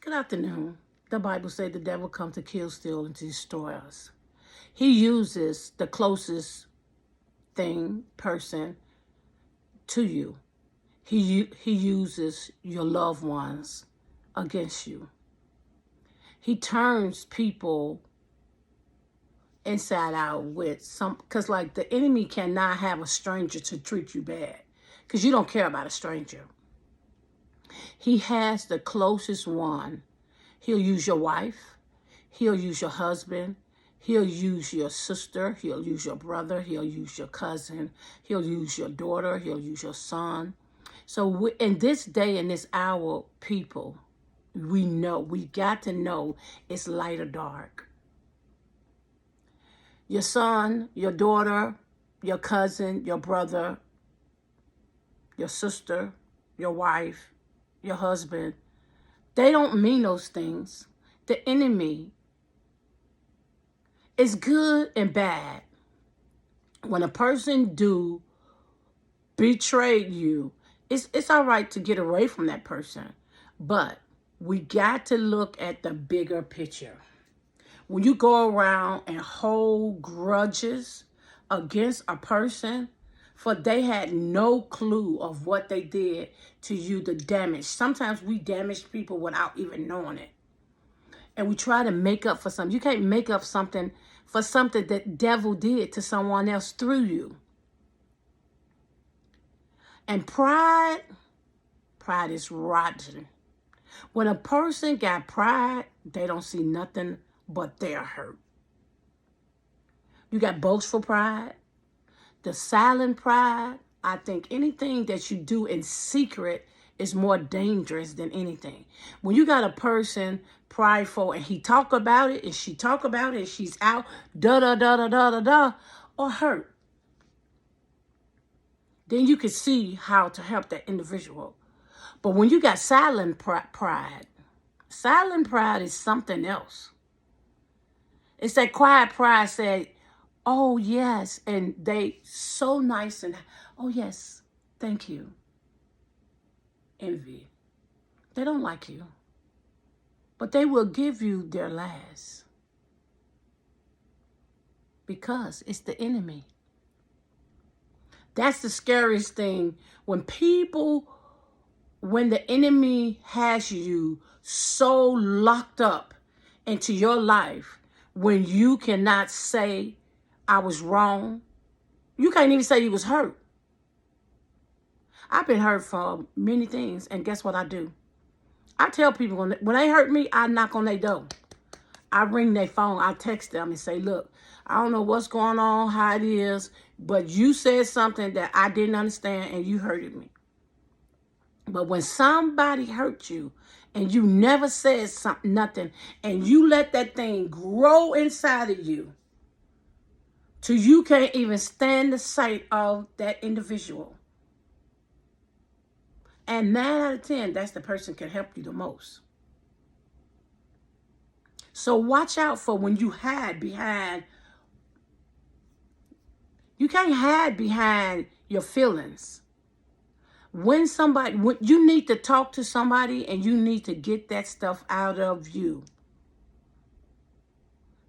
Good afternoon. The Bible says the devil comes to kill, steal, and to destroy us. He uses the closest person to you. He uses your loved ones against you. He turns people inside out with because like the enemy cannot have a stranger to treat you bad because you don't care about a stranger. He has the closest one. He'll use your wife. He'll use your husband. He'll use your sister. He'll use your brother. He'll use your cousin. He'll use your daughter. He'll use your son. So in this day and this hour, people, we got to know it's light or dark. Your son, your daughter, your cousin, your brother, your sister, your wife, your husband, they don't mean those things. The enemy is good and bad. When a person do betray you, it's all right to get away from that person. But we got to look at the bigger picture. When you go around and hold grudges against a person, for they had no clue of what they did to you, the damage. Sometimes we damage people without even knowing it. And we try to make up for something. You can't make up something for something that devil did to someone else through you. And pride is rotten. When a person got pride, they don't see nothing but their hurt. You got boastful pride, the silent pride. I think anything that you do in secret is more dangerous than anything. When you got a person prideful and he talk about it and she talk about it and she's out, or hurt, then you can see how to help that individual. But when you got silent pride is something else. It's that quiet pride said, oh, yes, and they so nice and, oh, yes, thank you. Envy. They don't like you, but they will give you their last because it's the enemy. That's the scariest thing. When the enemy has you so locked up into your life, when you cannot say, I was wrong. You can't even say you was hurt. I've been hurt for many things, and guess what I do? I tell people when they hurt me, I knock on their door. I ring their phone. I text them and say, look, I don't know what's going on, how it is, but you said something that I didn't understand and you hurted me. But when somebody hurt you and you never said nothing and you let that thing grow inside of you till you can't even stand the sight of that individual. And 9 out of 10, that's the person can help you the most. So watch out for when you hide behind. You can't hide behind your feelings. When you need to talk to somebody and you need to get that stuff out of you.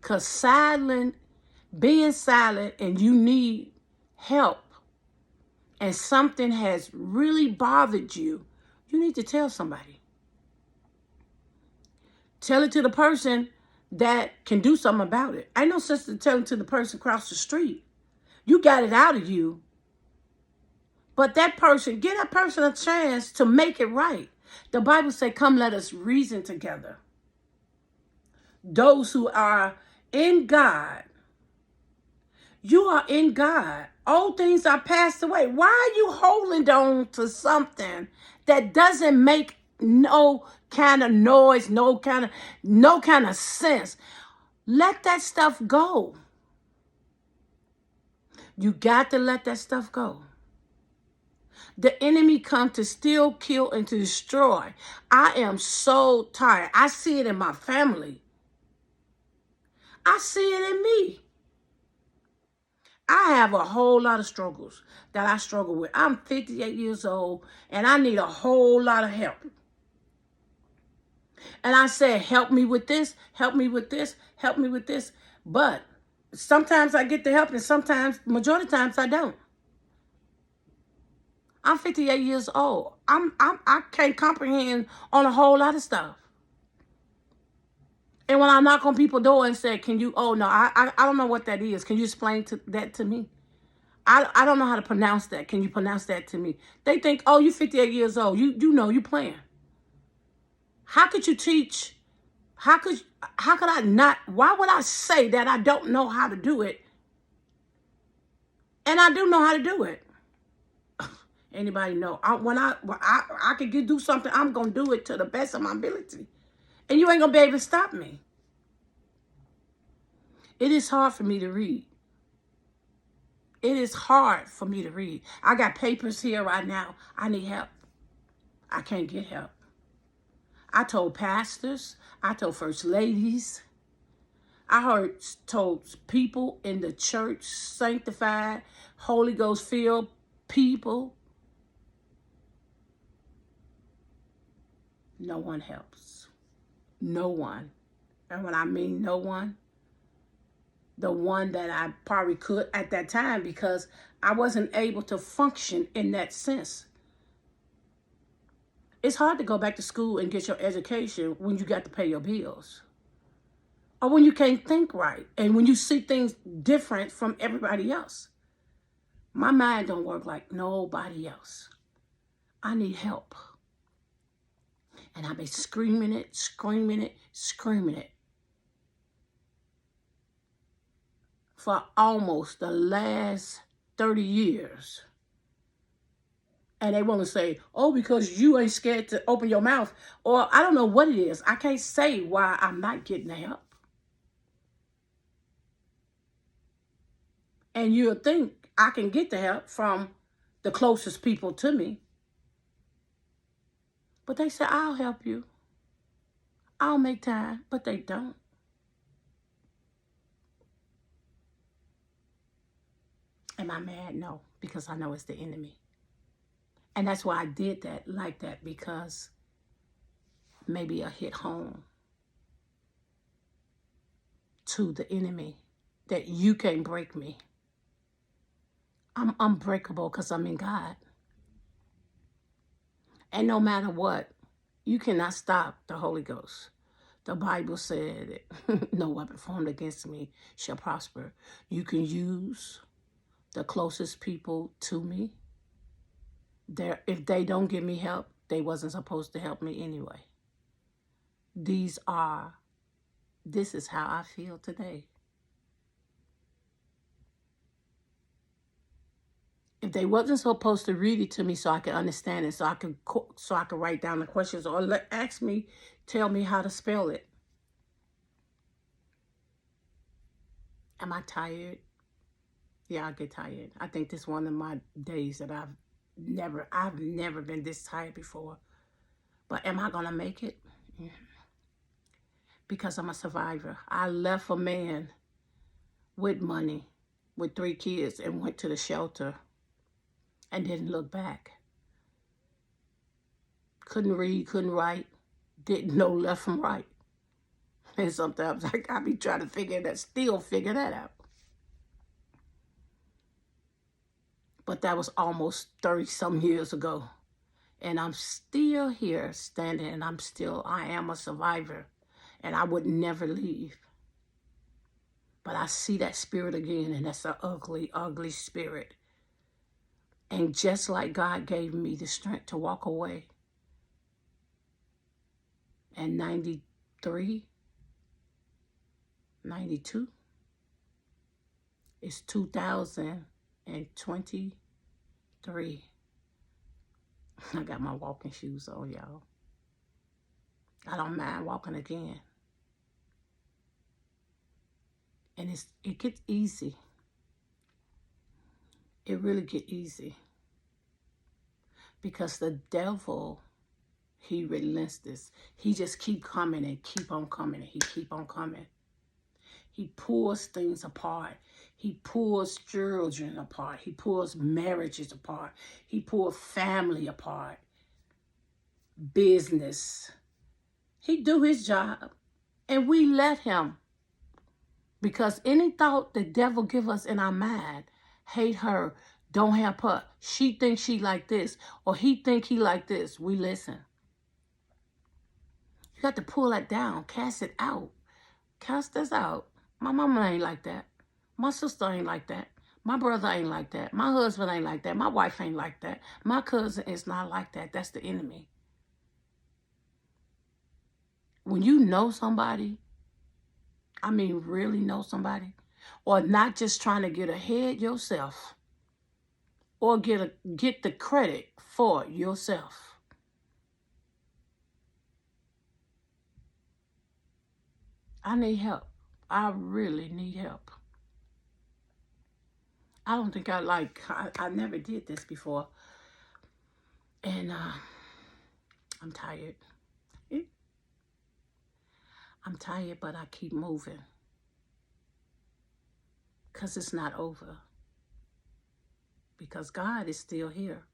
Because being silent and you need help and something has really bothered you, you need to tell somebody. Tell it to the person that can do something about it. I know sister tell it to the person across the street. You got it out of you. But give that person a chance to make it right. The Bible says, come let us reason together. Those who are in God, you are in God. Old things are passed away. Why are you holding on to something that doesn't make no kind of noise, no kind of sense? Let that stuff go. You got to let that stuff go. The enemy comes to steal, kill, and to destroy. I am so tired. I see it in my family. I see it in me. I have a whole lot of struggles that I struggle with. I'm 58 years old, and I need a whole lot of help. And I said, help me with this, help me with this, help me with this. But sometimes I get the help and sometimes, majority of the times I don't. I'm 58 years old. I can't comprehend on a whole lot of stuff. And when I knock on people's door and say, can you, oh no, I don't know what that is. Can you explain that to me? I don't know how to pronounce that. Can you pronounce that to me? They think, oh, you're 58 years old. You know, you playing. How could you teach? How could I not? Why would I say that I don't know how to do it? And I do know how to do it. Anybody know? When I could do something, I'm gonna do it to the best of my ability, and you ain't gonna be able to stop me. It is hard for me to read. It is hard for me to read. I got papers here right now. I need help. I can't get help. I told pastors. I told first ladies. I told people in the church, sanctified, Holy Ghost filled people. No one helps. No one. And when I mean no one, the one that I probably could at that time, because I wasn't able to function in that sense. It's hard to go back to school and get your education when you got to pay your bills. Or when you can't think right. And when you see things different from everybody else. My mind don't work like nobody else. I need help. And I've been screaming it, screaming it, screaming it. For almost the last 30 years. And they want to say, oh, because you ain't scared to open your mouth. Or I don't know what it is. I can't say why I'm not getting the help. And you'll think I can get the help from the closest people to me. But they say, I'll help you. I'll make time. But they don't. Am I mad? No, because I know it's the enemy. And that's why I did that like that, because maybe I hit home to the enemy that you can't break me. I'm unbreakable because I'm in God. And no matter what, you cannot stop the Holy Ghost. The Bible said, no weapon formed against me shall prosper. You can use the closest people to me. If they don't give me help, they wasn't supposed to help me anyway. This is how I feel today. If they wasn't supposed to read it to me so I could understand it, so I could write down the questions, or ask me, tell me how to spell it. Am I tired? Yeah, I get tired. I think this is one of my days that I've never been this tired before. But am I gonna make it? Yeah. Because I'm a survivor. I left a man with money, with 3 kids, and went to the shelter and didn't look back. Couldn't read, couldn't write, didn't know left from right. And sometimes I be trying to figure that out. But that was almost 30-some years ago. And I'm still here standing, and I am a survivor. And I would never leave. But I see that spirit again, and that's an ugly, ugly spirit. And just like God gave me the strength to walk away in 93, 92, it's 2023. I got my walking shoes on, y'all. I don't mind walking again. And it gets easy. It really gets easy. Because the devil, he relentless. He just keep coming and keep on coming and he keep on coming. He pulls things apart. He pulls children apart. He pulls marriages apart. He pulls family apart. Business. He do his job, and we let him. Because any thought the devil give us in our mind, hate her, don't help her, she thinks she like this, or he think he like this, we listen. You got to pull that down, cast it out. Cast this out. My mama ain't like that. My sister ain't like that. My brother ain't like that. My husband ain't like that. My wife ain't like that. My cousin is not like that. That's the enemy. When you know somebody, I mean really know somebody, or not just trying to get ahead yourself, or get the credit for yourself. I need help. I really need help. I don't think I never did this before. And I'm tired. I'm tired, but I keep moving. Because it's not over. Because God is still here.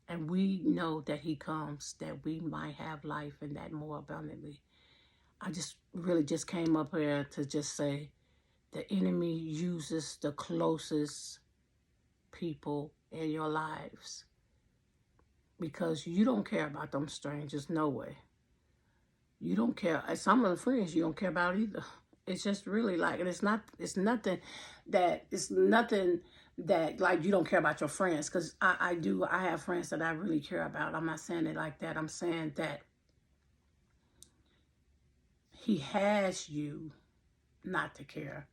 And we know that he comes that we might have life and that more abundantly. I just really just came up here to just say the enemy uses the closest people in your lives. Because you don't care about them strangers, no way. You don't care. Some of the friends you don't care about either. It's just really like, and it's nothing that like you don't care about your friends. Because I have friends that I really care about. I'm not saying it like that. I'm saying that he has you not to care.